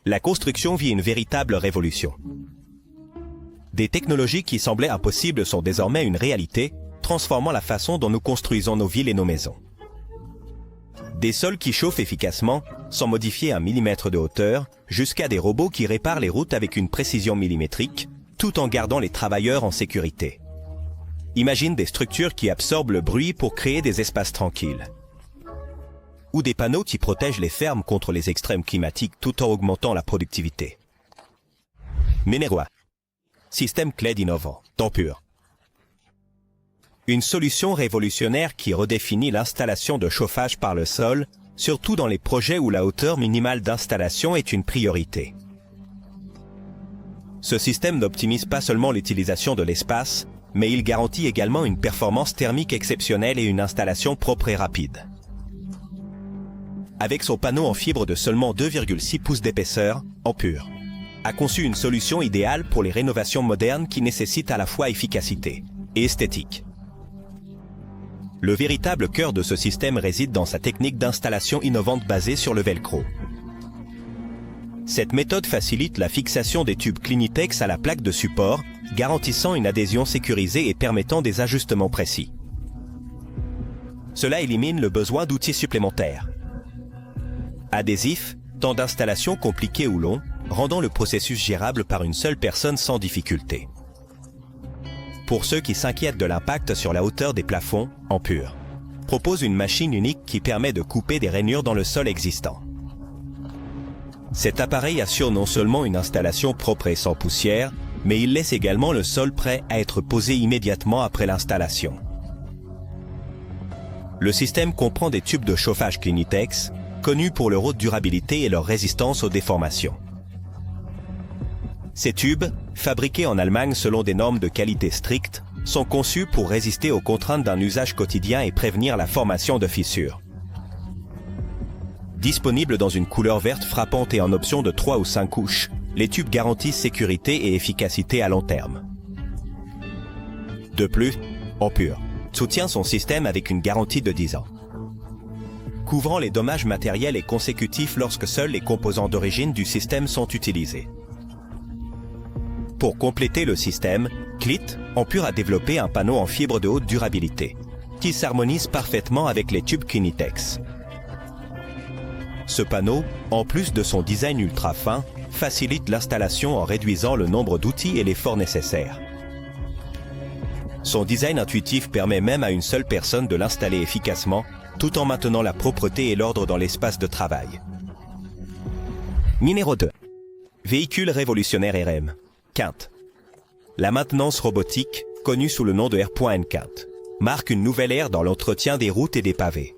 la construction vit une véritable révolution. Des technologies qui semblaient impossibles sont désormais une réalité, transformant la façon dont nous construisons nos villes et nos maisons. Des sols qui chauffent efficacement, sans modifier un millimètre de hauteur, jusqu'à des robots qui réparent les routes avec une précision millimétrique, tout en gardant les travailleurs en sécurité. Imagine des structures qui absorbent le bruit pour créer des espaces tranquilles. Ou des panneaux qui protègent les fermes contre les extrêmes climatiques tout en augmentant la productivité. Mineroa. Système CLED innovant, temps pur. Une solution révolutionnaire qui redéfinit l'installation de chauffage par le sol, surtout dans les projets où la hauteur minimale d'installation est une priorité. Ce système n'optimise pas seulement l'utilisation de l'espace, mais il garantit également une performance thermique exceptionnelle et une installation propre et rapide. Avec son panneau en fibre de seulement 2,6 pouces d'épaisseur, Ampure a conçu une solution idéale pour les rénovations modernes qui nécessitent à la fois efficacité et esthétique. Le véritable cœur de ce système réside dans sa technique d'installation innovante basée sur le velcro. Cette méthode facilite la fixation des tubes Clinitex à la plaque de support, garantissant une adhésion sécurisée et permettant des ajustements précis. Cela élimine le besoin d'outils supplémentaires. Adhésif, temps d'installation compliqué ou long, rendant le processus gérable par une seule personne sans difficulté. Pour ceux qui s'inquiètent de l'impact sur la hauteur des plafonds, Ampure propose une machine unique qui permet de couper des rainures dans le sol existant. Cet appareil assure non seulement une installation propre et sans poussière, mais il laisse également le sol prêt à être posé immédiatement après l'installation. Le système comprend des tubes de chauffage Clinitex, connus pour leur haute durabilité et leur résistance aux déformations. Ces tubes, fabriqués en Allemagne selon des normes de qualité strictes, sont conçus pour résister aux contraintes d'un usage quotidien et prévenir la formation de fissures. Disponibles dans une couleur verte frappante et en option de 3 ou 5 couches, les tubes garantissent sécurité et efficacité à long terme. De plus, Ampure soutient son système avec une garantie de 10 ans. Couvrant les dommages matériels et consécutifs lorsque seuls les composants d'origine du système sont utilisés. Pour compléter le système, CLIT Ampure a développé un panneau en fibre de haute durabilité, qui s'harmonise parfaitement avec les tubes Clinitex. Ce panneau, en plus de son design ultra fin, facilite l'installation en réduisant le nombre d'outils et l'effort nécessaire. Son design intuitif permet même à une seule personne de l'installer efficacement, tout en maintenant la propreté et l'ordre dans l'espace de travail. Numéro 2. Véhicule révolutionnaire RM. Quint. La maintenance robotique, connue sous le nom de R.N. marque une nouvelle ère dans l'entretien des routes et des pavés.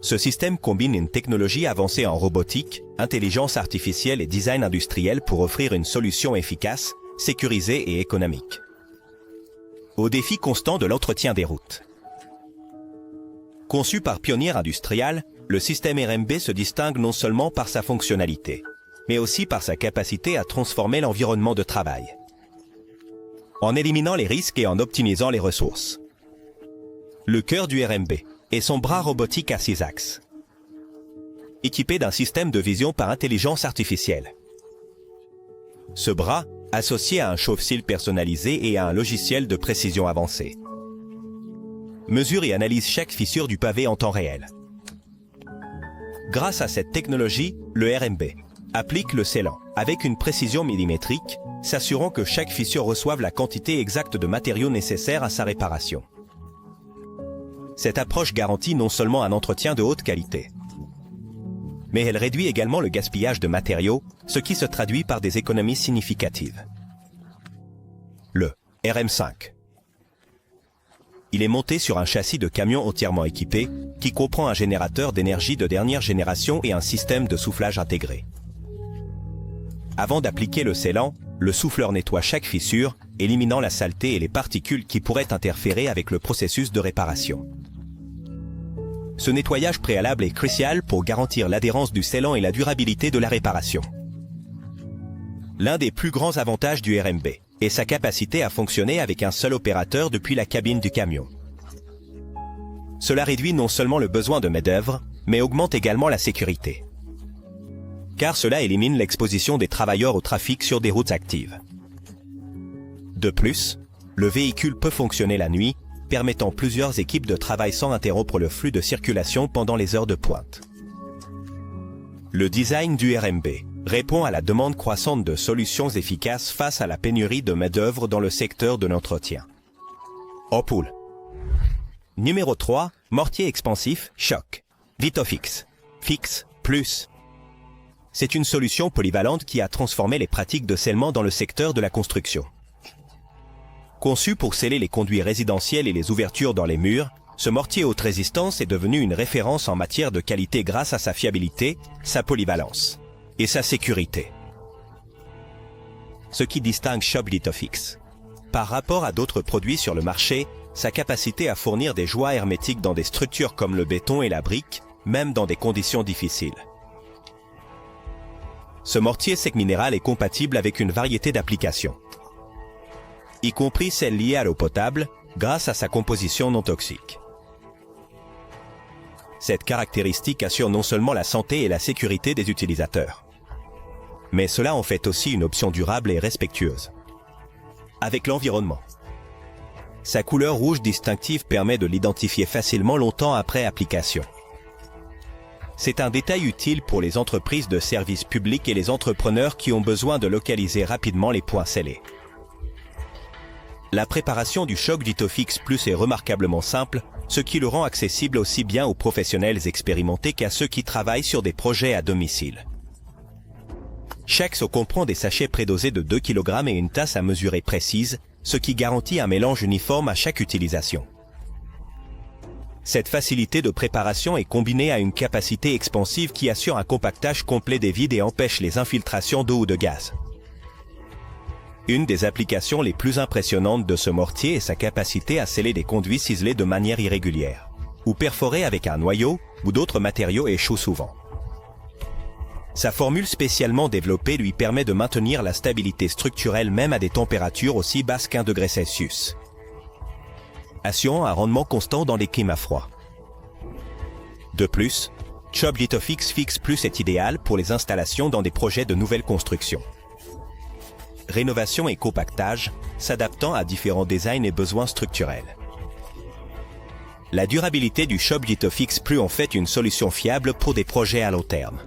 Ce système combine une technologie avancée en robotique, intelligence artificielle et design industriel pour offrir une solution efficace, sécurisée et économique au défi constant de l'entretien des routes. Conçu par Pioneer Industrial, le système RMB se distingue non seulement par sa fonctionnalité, mais aussi par sa capacité à transformer l'environnement de travail, en éliminant les risques et en optimisant les ressources. Le cœur du RMB est son bras robotique à 6 axes, équipé d'un système de vision par intelligence artificielle. Ce bras, associé à un chauffe-cils personnalisé et à un logiciel de précision avancée, mesure et analyse chaque fissure du pavé en temps réel. Grâce à cette technologie, le RMB applique le scellant avec une précision millimétrique, s'assurant que chaque fissure reçoive la quantité exacte de matériaux nécessaires à sa réparation. Cette approche garantit non seulement un entretien de haute qualité, mais elle réduit également le gaspillage de matériaux, ce qui se traduit par des économies significatives. Le RM5. Il est monté sur un châssis de camion entièrement équipé, qui comprend un générateur d'énergie de dernière génération et un système de soufflage intégré. Avant d'appliquer le scellant, le souffleur nettoie chaque fissure, éliminant la saleté et les particules qui pourraient interférer avec le processus de réparation. Ce nettoyage préalable est crucial pour garantir l'adhérence du scellant et la durabilité de la réparation. L'un des plus grands avantages du RMB est sa capacité à fonctionner avec un seul opérateur depuis la cabine du camion. Cela réduit non seulement le besoin de main-d'œuvre, mais augmente également la sécurité. car cela élimine l'exposition des travailleurs au trafic sur des routes actives. De plus, le véhicule peut fonctionner la nuit, permettant plusieurs équipes de travail sans interrompre le flux de circulation pendant les heures de pointe. Le design du RMB répond à la demande croissante de solutions efficaces face à la pénurie de main-d'œuvre dans le secteur de l'entretien. Opool. Numéro 3, mortier expansif Choc. Vitofix. Fix Plus. C'est une solution polyvalente qui a transformé les pratiques de scellement dans le secteur de la construction. Conçu pour sceller les conduits résidentiels et les ouvertures dans les murs, ce mortier haute résistance est devenu une référence en matière de qualité grâce à sa fiabilité, sa polyvalence et sa sécurité. Ce qui distingue Choc Vitofix. Par rapport à d'autres produits sur le marché, sa capacité à fournir des joies hermétiques dans des structures comme le béton et la brique, même dans des conditions difficiles. Ce mortier sec minéral est compatible avec une variété d'applications, y compris celles liées à l'eau potable, grâce à sa composition non toxique. Cette caractéristique assure non seulement la santé et la sécurité des utilisateurs, mais cela en fait aussi une option durable et respectueuse avec l'environnement. Sa couleur rouge distinctive permet de l'identifier facilement longtemps après application. C'est un détail utile pour les entreprises de services publics et les entrepreneurs qui ont besoin de localiser rapidement les points scellés. La préparation du Choc Vitofix Plus est remarquablement simple, ce qui le rend accessible aussi bien aux professionnels expérimentés qu'à ceux qui travaillent sur des projets à domicile. Chaque seau comprend des sachets prédosés de 2 kg et une tasse à mesurer précise, ce qui garantit un mélange uniforme à chaque utilisation. Cette facilité de préparation est combinée à une capacité expansive qui assure un compactage complet des vides et empêche les infiltrations d'eau ou de gaz. Une des applications les plus impressionnantes de ce mortier est sa capacité à sceller des conduits ciselés de manière irrégulière, ou perforés avec un noyau ou d'autres matériaux échouent souvent. Sa formule spécialement développée lui permet de maintenir la stabilité structurelle même à des températures aussi basses qu'1 degré Celsius, assurant un rendement constant dans les climats froids. De plus, Choc Vitofix Fix Plus est idéal pour les installations dans des projets de nouvelle construction. Rénovation et compactage, s'adaptant à différents designs et besoins structurels. La durabilité du Choc Vitofix Plus en fait une solution fiable pour des projets à long terme.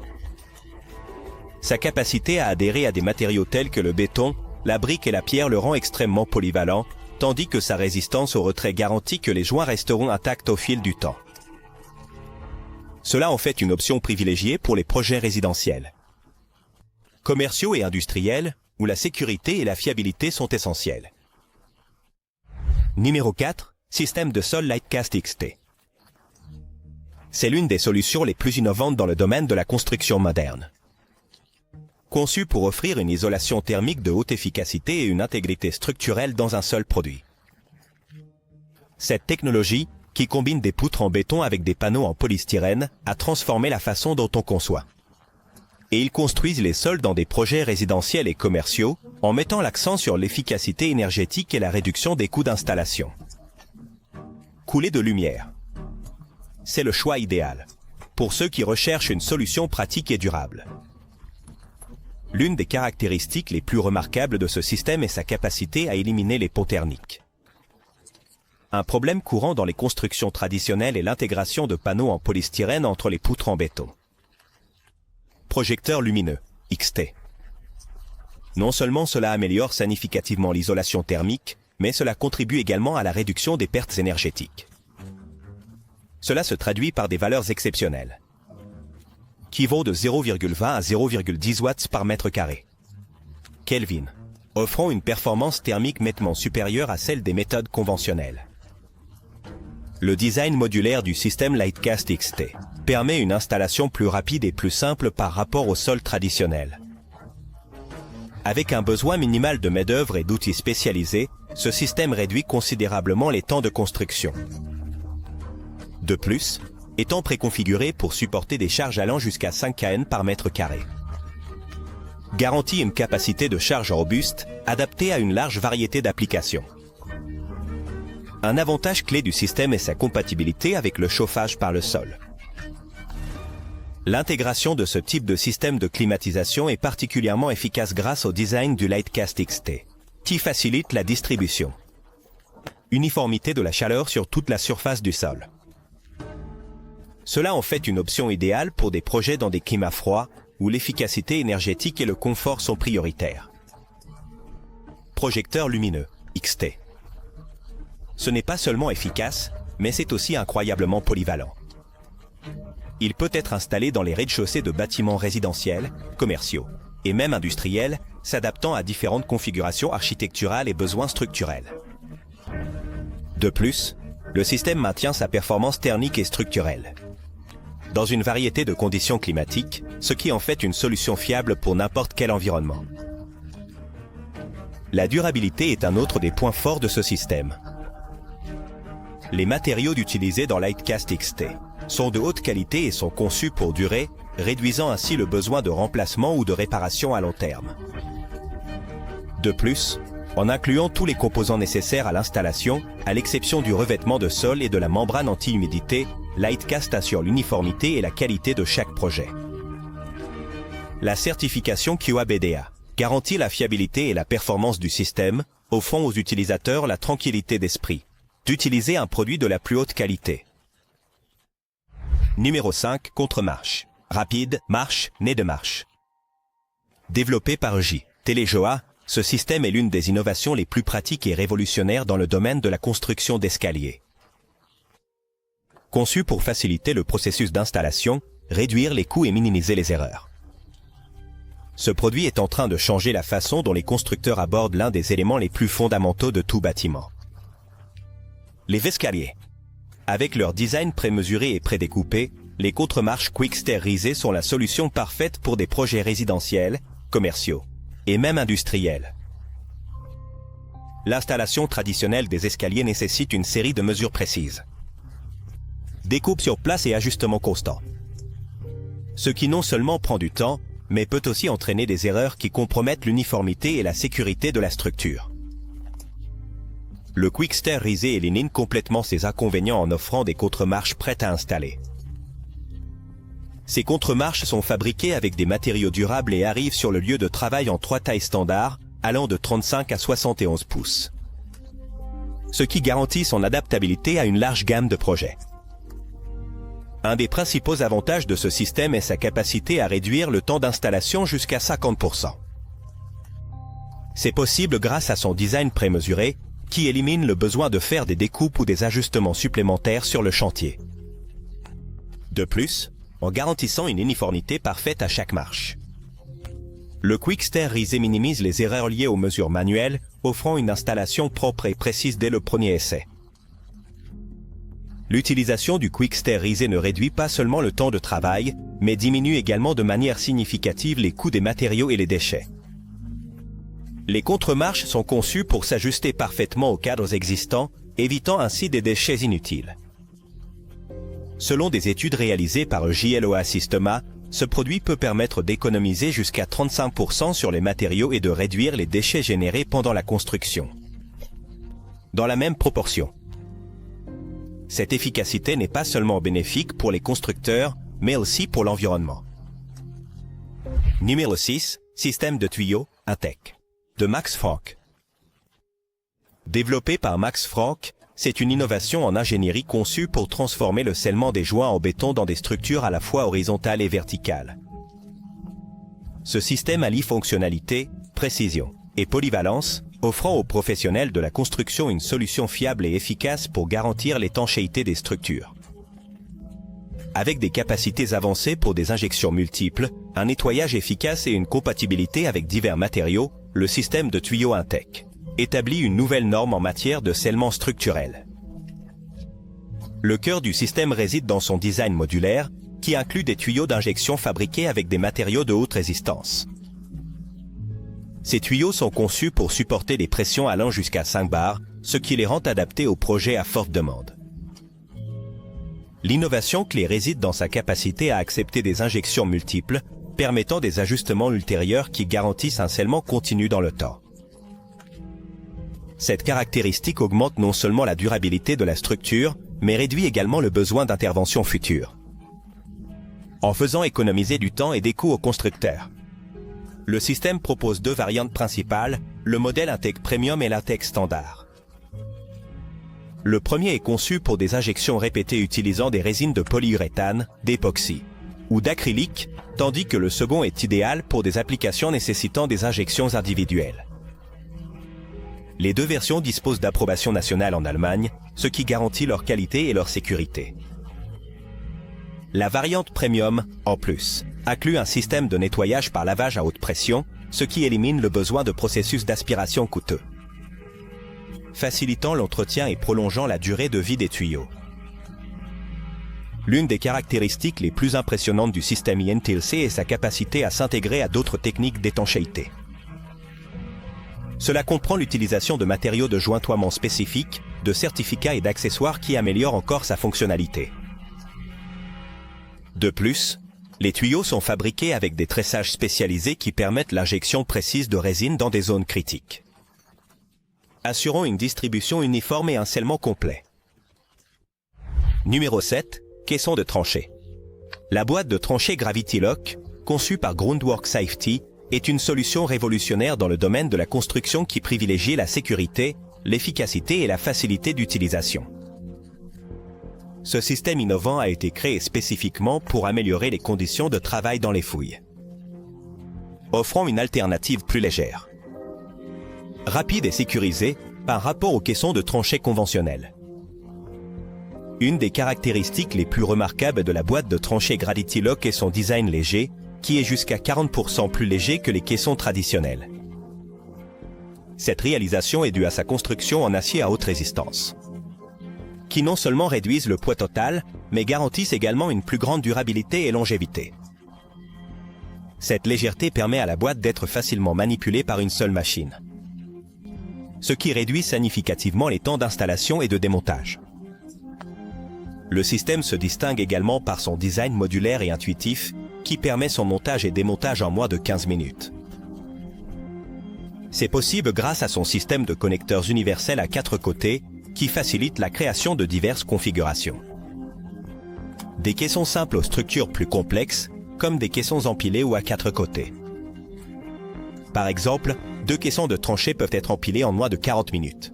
Sa capacité à adhérer à des matériaux tels que le béton, la brique et la pierre le rend extrêmement polyvalent, tandis que sa résistance au retrait garantit que les joints resteront intacts au fil du temps. Cela en fait une option privilégiée pour les projets résidentiels, commerciaux et industriels, où la sécurité et la fiabilité sont essentielles. Numéro 4. Système de sol Lightcast XT. C'est l'une des solutions les plus innovantes dans le domaine de la construction moderne. Conçu pour offrir une isolation thermique de haute efficacité et une intégrité structurelle dans un seul produit. Cette technologie, qui combine des poutres en béton avec des panneaux en polystyrène, a transformé la façon dont on conçoit. Et ils construisent les sols dans des projets résidentiels et commerciaux, en mettant l'accent sur l'efficacité énergétique et la réduction des coûts d'installation. Couler de lumière. C'est le choix idéal pour ceux qui recherchent une solution pratique et durable. L'une des caractéristiques les plus remarquables de ce système est sa capacité à éliminer les ponts thermiques. Un problème courant dans les constructions traditionnelles est l'intégration de panneaux en polystyrène entre les poutres en béton. Projecteur lumineux, XT. Non seulement cela améliore significativement l'isolation thermique, mais cela contribue également à la réduction des pertes énergétiques. Cela se traduit par des valeurs exceptionnelles, qui vont de 0,20 à 0,10 watts par mètre carré. Kelvin, offrant une performance thermique nettement supérieure à celle des méthodes conventionnelles. Le design modulaire du système Lightcast XT permet une installation plus rapide et plus simple par rapport au sol traditionnel. Avec un besoin minimal de main-d'œuvre et d'outils spécialisés, ce système réduit considérablement les temps de construction. De plus, étant préconfiguré pour supporter des charges allant jusqu'à 5 kN par mètre carré, garantit une capacité de charge robuste, adaptée à une large variété d'applications. Un avantage clé du système est sa compatibilité avec le chauffage par le sol. L'intégration de ce type de système de climatisation est particulièrement efficace grâce au design du Lightcast XT, qui facilite la distribution. Uniformité de la chaleur sur toute la surface du sol. Cela en fait une option idéale pour des projets dans des climats froids, où l'efficacité énergétique et le confort sont prioritaires. Projecteur lumineux, XT. Ce n'est pas seulement efficace, mais c'est aussi incroyablement polyvalent. Il peut être installé dans les rez-de-chaussée de bâtiments résidentiels, commerciaux et même industriels, s'adaptant à différentes configurations architecturales et besoins structurels. De plus, le système maintient sa performance thermique et structurelle dans une variété de conditions climatiques, ce qui en fait une solution fiable pour n'importe quel environnement. La durabilité est un autre des points forts de ce système. Les matériaux utilisés dans Lightcast XT sont de haute qualité et sont conçus pour durer, réduisant ainsi le besoin de remplacement ou de réparation à long terme. De plus, en incluant tous les composants nécessaires à l'installation, à l'exception du revêtement de sol et de la membrane anti-humidité, Lightcast assure l'uniformité et la qualité de chaque projet. La certification QA-BDA garantit la fiabilité et la performance du système, offrant aux utilisateurs la tranquillité d'esprit d'utiliser un produit de la plus haute qualité. Numéro 5, contre-marche. Rapide, marche, nez de marche. Développé par Telejoa, ce système est l'une des innovations les plus pratiques et révolutionnaires dans le domaine de la construction d'escaliers. Conçu pour faciliter le processus d'installation, réduire les coûts et minimiser les erreurs. Ce produit est en train de changer la façon dont les constructeurs abordent l'un des éléments les plus fondamentaux de tout bâtiment. Les escaliers. Avec leur design prémesuré et prédécoupé, les contre-marches quick-stairisées sont la solution parfaite pour des projets résidentiels, commerciaux et même industriels. L'installation traditionnelle des escaliers nécessite une série de mesures précises. Découpe sur place et ajustement constant. Ce qui non seulement prend du temps, mais peut aussi entraîner des erreurs qui compromettent l'uniformité et la sécurité de la structure. Le quick-stairisé élimine complètement ces inconvénients en offrant des contre-marches prêtes à installer. Ces contre-marches sont fabriquées avec des matériaux durables et arrivent sur le lieu de travail en 3 tailles standards, allant de 35 à 71 pouces. Ce qui garantit son adaptabilité à une large gamme de projets. Un des principaux avantages de ce système est sa capacité à réduire le temps d'installation jusqu'à 50%. C'est possible grâce à son design prémesuré, qui élimine le besoin de faire des découpes ou des ajustements supplémentaires sur le chantier. De plus, en garantissant une uniformité parfaite à chaque marche. Le quick-stairisé minimise les erreurs liées aux mesures manuelles, offrant une installation propre et précise dès le premier essai. L'utilisation du quick-stairisé ne réduit pas seulement le temps de travail, mais diminue également de manière significative les coûts des matériaux et les déchets. Les contre-marches sont conçues pour s'ajuster parfaitement aux cadres existants, évitant ainsi des déchets inutiles. Selon des études réalisées par JLOA Systema, ce produit peut permettre d'économiser jusqu'à 35% sur les matériaux et de réduire les déchets générés pendant la construction. Dans la même proportion. Cette efficacité n'est pas seulement bénéfique pour les constructeurs, mais aussi pour l'environnement. Numéro 6, système de tuyaux, Intec. De Max Franck. Développé par Max Franck, c'est une innovation en ingénierie conçue pour transformer le scellement des joints en béton dans des structures à la fois horizontales et verticales. Ce système allie fonctionnalité, précision et polyvalence, offrant aux professionnels de la construction une solution fiable et efficace pour garantir l'étanchéité des structures. Avec des capacités avancées pour des injections multiples, un nettoyage efficace et une compatibilité avec divers matériaux, le système de tuyaux Intec établit une nouvelle norme en matière de scellement structurel. Le cœur du système réside dans son design modulaire, qui inclut des tuyaux d'injection fabriqués avec des matériaux de haute résistance. Ces tuyaux sont conçus pour supporter des pressions allant jusqu'à 5 bars, ce qui les rend adaptés aux projets à forte demande. L'innovation clé réside dans sa capacité à accepter des injections multiples, permettant des ajustements ultérieurs qui garantissent un scellement continu dans le temps. Cette caractéristique augmente non seulement la durabilité de la structure, mais réduit également le besoin d'intervention future. en faisant économiser du temps et des coûts aux constructeurs. Le système propose deux variantes principales, le modèle Intec Premium et l'Intec Standard. Le premier est conçu pour des injections répétées utilisant des résines de polyuréthane, d'époxy ou d'acrylique, tandis que le second est idéal pour des applications nécessitant des injections individuelles. Les deux versions disposent d'approbation nationale en Allemagne, ce qui garantit leur qualité et leur sécurité. La variante Premium, en plus, inclut un système de nettoyage par lavage à haute pression, ce qui élimine le besoin de processus d'aspiration coûteux, facilitant l'entretien et prolongeant la durée de vie des tuyaux. L'une des caractéristiques les plus impressionnantes du système INTLC est sa capacité à s'intégrer à d'autres techniques d'étanchéité. Cela comprend l'utilisation de matériaux de jointoiement spécifiques, de certificats et d'accessoires qui améliorent encore sa fonctionnalité. De plus, les tuyaux sont fabriqués avec des tressages spécialisés qui permettent l'injection précise de résine dans des zones critiques, assurant une distribution uniforme et un scellement complet. Numéro 7. Caisson de tranchée. La boîte de tranchée Gravity Lock, conçue par Groundwork Safety, est une solution révolutionnaire dans le domaine de la construction qui privilégie la sécurité, l'efficacité et la facilité d'utilisation. Ce système innovant a été créé spécifiquement pour améliorer les conditions de travail dans les fouilles, offrant une alternative plus légère, rapide et sécurisée par rapport aux caissons de tranchée conventionnels. Une des caractéristiques les plus remarquables de la boîte de tranchée Gravity Lock est son design léger, qui est jusqu'à 40% plus léger que les caissons traditionnels. Cette réalisation est due à sa construction en acier à haute résistance, qui non seulement réduisent le poids total, mais garantissent également une plus grande durabilité et longévité. Cette légèreté permet à la boîte d'être facilement manipulée par une seule machine, ce qui réduit significativement les temps d'installation et de démontage. Le système se distingue également par son design modulaire et intuitif, qui permet son montage et démontage en moins de 15 minutes. C'est possible grâce à son système de connecteurs universels à 4 côtés, qui facilite la création de diverses configurations. Des caissons simples aux structures plus complexes, comme des caissons empilés ou à 4 côtés. Par exemple, 2 caissons de tranchée peuvent être empilés en moins de 40 minutes.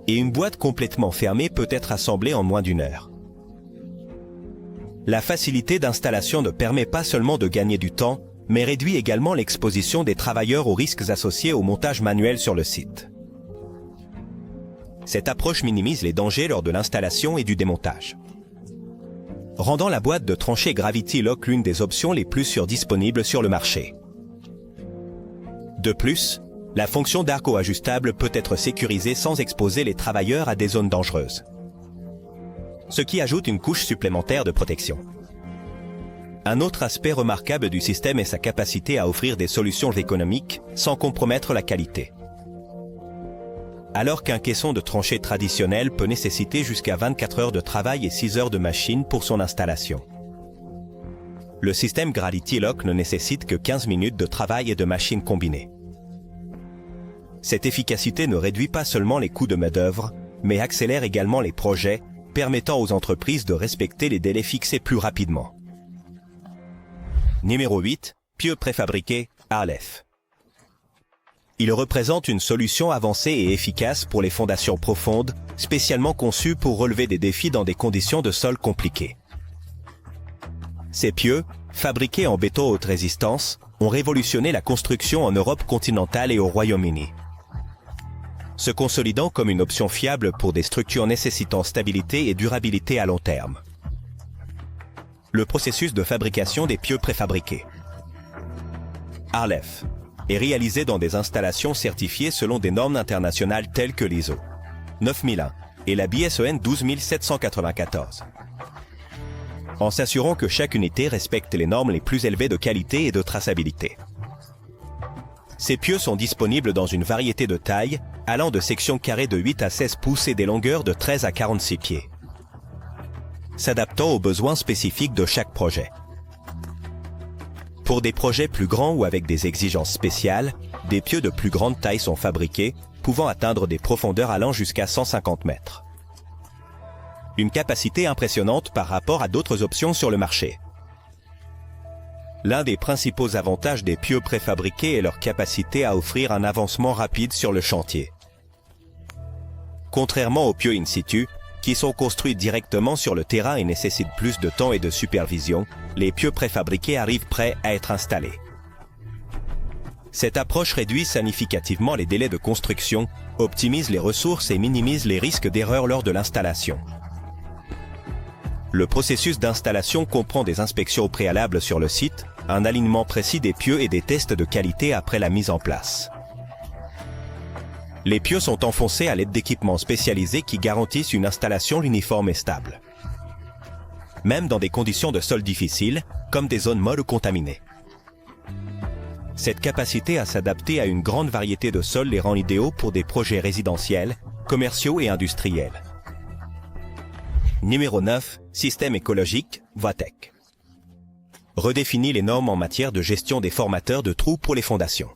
Et une boîte complètement fermée peut être assemblée en moins d'1 heure. La facilité d'installation ne permet pas seulement de gagner du temps, mais réduit également l'exposition des travailleurs aux risques associés au montage manuel sur le site. Cette approche minimise les dangers lors de l'installation et du démontage, rendant la boîte de tranchée Gravity Lock l'une des options les plus sûres disponibles sur le marché. De plus, la fonction d'arco ajustable peut être sécurisée sans exposer les travailleurs à des zones dangereuses, ce qui ajoute une couche supplémentaire de protection. Un autre aspect remarquable du système est sa capacité à offrir des solutions économiques sans compromettre la qualité. Alors qu'un caisson de tranchée traditionnel peut nécessiter jusqu'à 24 heures de travail et 6 heures de machine pour son installation, le système Gravity Lock ne nécessite que 15 minutes de travail et de machine combinée. Cette efficacité ne réduit pas seulement les coûts de main-d'œuvre, mais accélère également les projets, permettant aux entreprises de respecter les délais fixés plus rapidement. Numéro 8. Pieux préfabriqués, ALEF. Il représente une solution avancée et efficace pour les fondations profondes, spécialement conçues pour relever des défis dans des conditions de sol compliquées. Ces pieux, fabriqués en béton haute résistance, ont révolutionné la construction en Europe continentale et au Royaume-Uni, se consolidant comme une option fiable pour des structures nécessitant stabilité et durabilité à long terme. Le processus de fabrication des pieux préfabriqués, ALEF, est réalisé dans des installations certifiées selon des normes internationales telles que l'ISO 9001 et la BSEN 12794, en s'assurant que chaque unité respecte les normes les plus élevées de qualité et de traçabilité. Ces pieux sont disponibles dans une variété de tailles, allant de sections carrées de 8 à 16 pouces et des longueurs de 13 à 46 pieds, s'adaptant aux besoins spécifiques de chaque projet. Pour des projets plus grands ou avec des exigences spéciales, des pieux de plus grande taille sont fabriqués, pouvant atteindre des profondeurs allant jusqu'à 150 mètres. Une capacité impressionnante par rapport à d'autres options sur le marché. L'un des principaux avantages des pieux préfabriqués est leur capacité à offrir un avancement rapide sur le chantier. Contrairement aux pieux in situ, qui sont construits directement sur le terrain et nécessitent plus de temps et de supervision, les pieux préfabriqués arrivent prêts à être installés. Cette approche réduit significativement les délais de construction, optimise les ressources et minimise les risques d'erreur lors de l'installation. Le processus d'installation comprend des inspections préalables sur le site, un alignement précis des pieux et des tests de qualité après la mise en place. Les pieux sont enfoncés à l'aide d'équipements spécialisés qui garantissent une installation uniforme et stable, même dans des conditions de sol difficiles, comme des zones molles ou contaminées. Cette capacité à s'adapter à une grande variété de sols les rend idéaux pour des projets résidentiels, commerciaux et industriels. Numéro 9. Système écologique, Voitech. Redéfinit les normes en matière de gestion des formateurs de trous pour les fondations.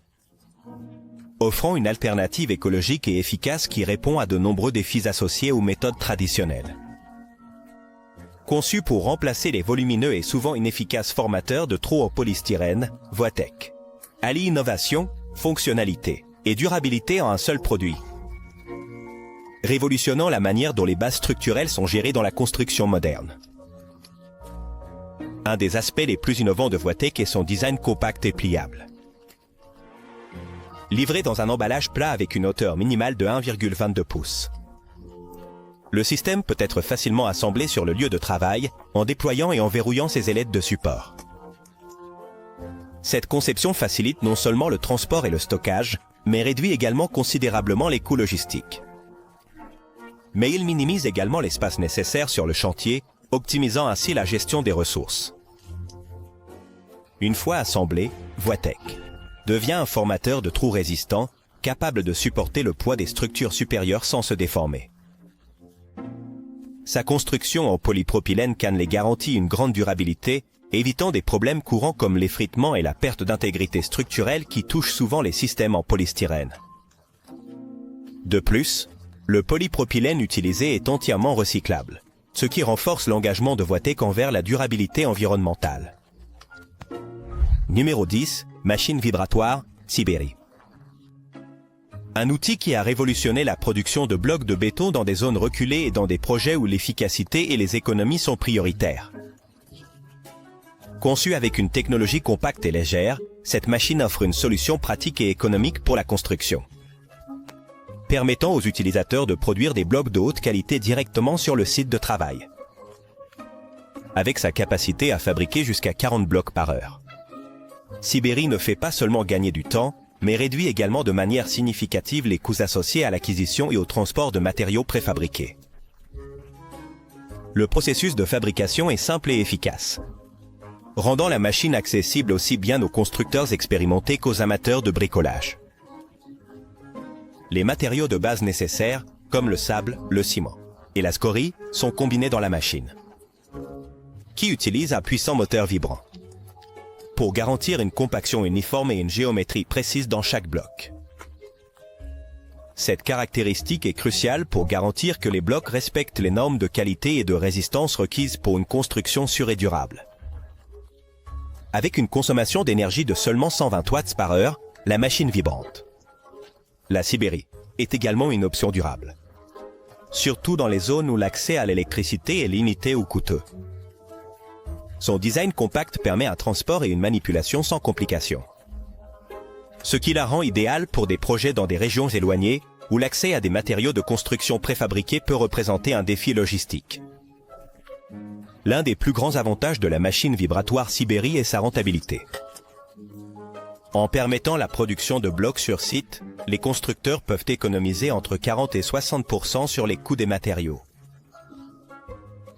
Offrant une alternative écologique et efficace qui répond à de nombreux défis associés aux méthodes traditionnelles. Conçu pour remplacer les volumineux et souvent inefficaces formateurs de trous en polystyrène, Voitech allie innovation, fonctionnalité et durabilité en un seul produit, révolutionnant la manière dont les bases structurelles sont gérées dans la construction moderne. Un des aspects les plus innovants de Voitech est son design compact et pliable. Livré dans un emballage plat avec une hauteur minimale de 1,22 pouces. Le système peut être facilement assemblé sur le lieu de travail en déployant et en verrouillant ses ailettes de support. Cette conception facilite non seulement le transport et le stockage, mais réduit également considérablement les coûts logistiques. Mais il minimise également l'espace nécessaire sur le chantier, optimisant ainsi la gestion des ressources. Une fois assemblé, Voitech devient un formateur de trous résistant, capable de supporter le poids des structures supérieures sans se déformer. Sa construction en polypropylène canne les garantit une grande durabilité, évitant des problèmes courants comme l'effritement et la perte d'intégrité structurelle qui touchent souvent les systèmes en polystyrène. De plus, le polypropylène utilisé est entièrement recyclable, ce qui renforce l'engagement de Voitech envers la durabilité environnementale. Numéro 10. Machine vibratoire, Siberi. Un outil qui a révolutionné la production de blocs de béton dans des zones reculées et dans des projets où l'efficacité et les économies sont prioritaires. Conçue avec une technologie compacte et légère, cette machine offre une solution pratique et économique pour la construction, permettant aux utilisateurs de produire des blocs de haute qualité directement sur le site de travail, avec sa capacité à fabriquer jusqu'à 40 blocs par heure. Siberi ne fait pas seulement gagner du temps, mais réduit également de manière significative les coûts associés à l'acquisition et au transport de matériaux préfabriqués. Le processus de fabrication est simple et efficace, rendant la machine accessible aussi bien aux constructeurs expérimentés qu'aux amateurs de bricolage. Les matériaux de base nécessaires, comme le sable, le ciment et la scorie, sont combinés dans la machine, qui utilise un puissant moteur vibrant, pour garantir une compaction uniforme et une géométrie précise dans chaque bloc. Cette caractéristique est cruciale pour garantir que les blocs respectent les normes de qualité et de résistance requises pour une construction sûre et durable. Avec une consommation d'énergie de seulement 120 watts par heure, la machine vibrante, la Siberi, est également une option durable, surtout dans les zones où l'accès à l'électricité est limité ou coûteux. Son design compact permet un transport et une manipulation sans complications, ce qui la rend idéale pour des projets dans des régions éloignées où l'accès à des matériaux de construction préfabriqués peut représenter un défi logistique. L'un des plus grands avantages de la machine vibratoire Siberi est sa rentabilité. En permettant la production de blocs sur site, les constructeurs peuvent économiser entre 40 et 60% sur les coûts des matériaux.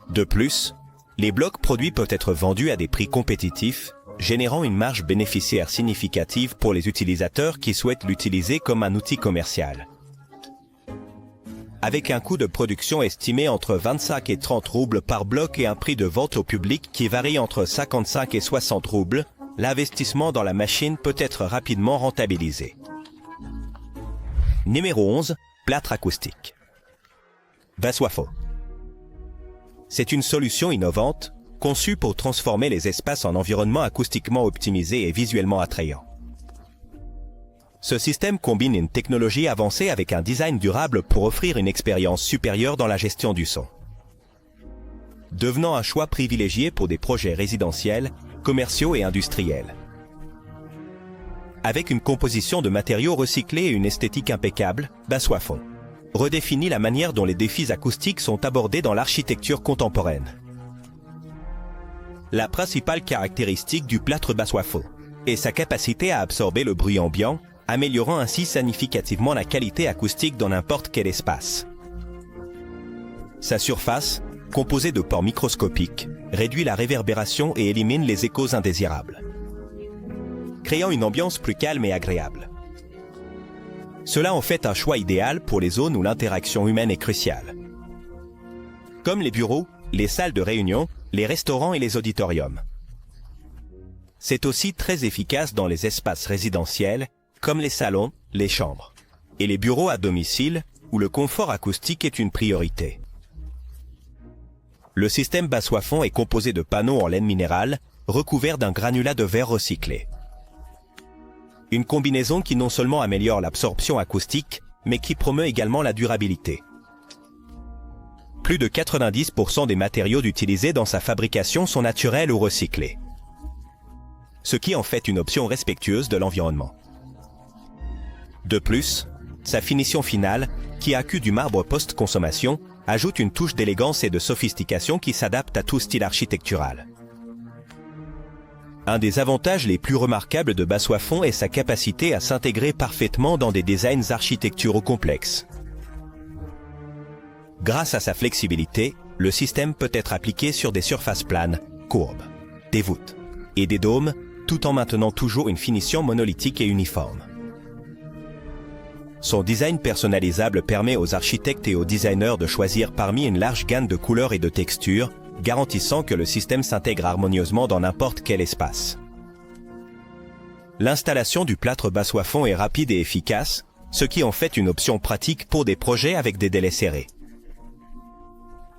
De plus, les blocs produits peuvent être vendus à des prix compétitifs, générant une marge bénéficiaire significative pour les utilisateurs qui souhaitent l'utiliser comme un outil commercial. Avec un coût de production estimé entre 25 et 30 roubles par bloc et un prix de vente au public qui varie entre 55 et 60 roubles, l'investissement dans la machine peut être rapidement rentabilisé. Numéro 11. Plâtre acoustique. Vaswafo. C'est une solution innovante, conçu pour transformer les espaces en environnements acoustiquement optimisés et visuellement attrayants. Ce système combine une technologie avancée avec un design durable pour offrir une expérience supérieure dans la gestion du son, devenant un choix privilégié pour des projets résidentiels, commerciaux et industriels. Avec une composition de matériaux recyclés et une esthétique impeccable, Baswafon redéfinit la manière dont les défis acoustiques sont abordés dans l'architecture contemporaine. La principale caractéristique du plâtre Baswafon est sa capacité à absorber le bruit ambiant, améliorant ainsi significativement la qualité acoustique dans n'importe quel espace. Sa surface, composée de pores microscopiques, réduit la réverbération et élimine les échos indésirables, créant une ambiance plus calme et agréable. Cela en fait un choix idéal pour les zones où l'interaction humaine est cruciale, comme les bureaux, les salles de réunion, les restaurants et les auditoriums. C'est aussi très efficace dans les espaces résidentiels, comme les salons, les chambres, et les bureaux à domicile, où le confort acoustique est une priorité. Le système Baswafon est composé de panneaux en laine minérale, recouverts d'un granulat de verre recyclé. Une combinaison qui non seulement améliore l'absorption acoustique, mais qui promeut également la durabilité. Plus de 90% des matériaux utilisés dans sa fabrication sont naturels ou recyclés, ce qui en fait une option respectueuse de l'environnement. De plus, sa finition finale, qui accue du marbre post-consommation, ajoute une touche d'élégance et de sophistication qui s'adapte à tout style architectural. Un des avantages les plus remarquables de Baswafon est sa capacité à s'intégrer parfaitement dans des designs architecturaux complexes. Grâce à sa flexibilité, le système peut être appliqué sur des surfaces planes, courbes, des voûtes et des dômes, tout en maintenant toujours une finition monolithique et uniforme. Son design personnalisable permet aux architectes et aux designers de choisir parmi une large gamme de couleurs et de textures, garantissant que le système s'intègre harmonieusement dans n'importe quel espace. L'installation du plâtre Baswafon est rapide et efficace, ce qui en fait une option pratique pour des projets avec des délais serrés.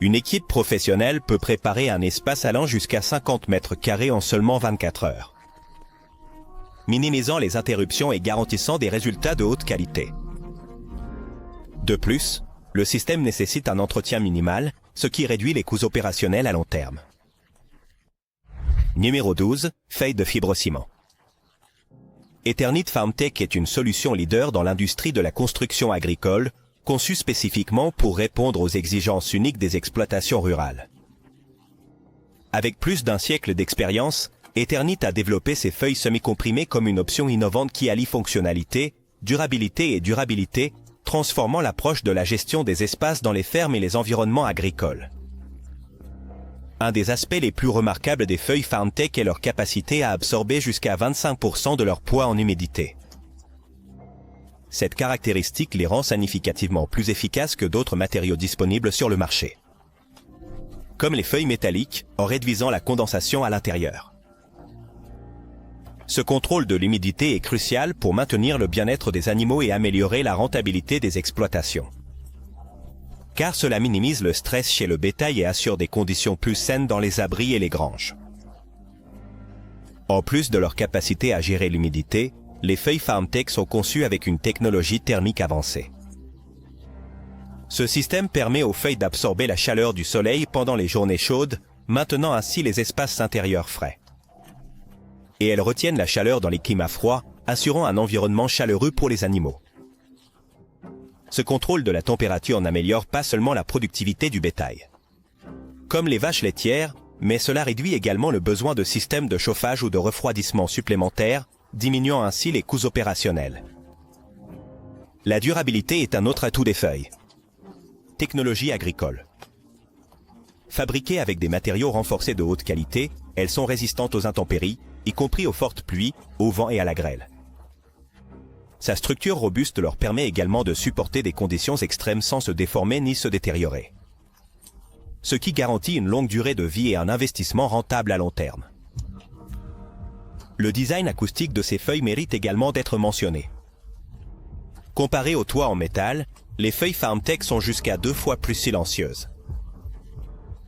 Une équipe professionnelle peut préparer un espace allant jusqu'à 50 mètres carrés en seulement 24 heures, minimisant les interruptions et garantissant des résultats de haute qualité. De plus, le système nécessite un entretien minimal, ce qui réduit les coûts opérationnels à long terme. Numéro 12, feuille de fibrociment. Eternit FarmTech est une solution leader dans l'industrie de la construction agricole, conçue spécifiquement pour répondre aux exigences uniques des exploitations rurales. Avec plus d'un siècle d'expérience, Eternit a développé ses feuilles semi-comprimées comme une option innovante qui allie fonctionnalité, durabilité et durabilité, transformant l'approche de la gestion des espaces dans les fermes et les environnements agricoles. Un des aspects les plus remarquables des feuilles FarmTech est leur capacité à absorber jusqu'à 25% de leur poids en humidité. Cette caractéristique les rend significativement plus efficaces que d'autres matériaux disponibles sur le marché, comme les feuilles métalliques, en réduisant la condensation à l'intérieur. Ce contrôle de l'humidité est crucial pour maintenir le bien-être des animaux et améliorer la rentabilité des exploitations, car cela minimise le stress chez le bétail et assure des conditions plus saines dans les abris et les granges. En plus de leur capacité à gérer l'humidité, les feuilles FarmTech sont conçues avec une technologie thermique avancée. Ce système permet aux feuilles d'absorber la chaleur du soleil pendant les journées chaudes, maintenant ainsi les espaces intérieurs frais. Et elles retiennent la chaleur dans les climats froids, assurant un environnement chaleureux pour les animaux. Ce contrôle de la température n'améliore pas seulement la productivité du bétail, comme les vaches laitières, mais cela réduit également le besoin de systèmes de chauffage ou de refroidissement supplémentaires, diminuant ainsi les coûts opérationnels. La durabilité est un autre atout des feuilles. Technologie agricole. Fabriquées avec des matériaux renforcés de haute qualité, elles sont résistantes aux intempéries, y compris aux fortes pluies, au vent et à la grêle. Sa structure robuste leur permet également de supporter des conditions extrêmes sans se déformer ni se détériorer, ce qui garantit une longue durée de vie et un investissement rentable à long terme. Le design acoustique de ces feuilles mérite également d'être mentionné. Comparé aux toits en métal, les feuilles FarmTech sont jusqu'à 2 fois plus silencieuses.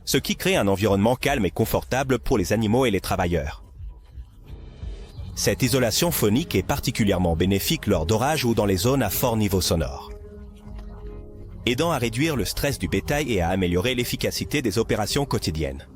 ce qui crée un environnement calme et confortable pour les animaux et les travailleurs. Cette isolation phonique est particulièrement bénéfique lors d'orages ou dans les zones à fort niveau sonore, aidant à réduire le stress du bétail et à améliorer l'efficacité des opérations quotidiennes.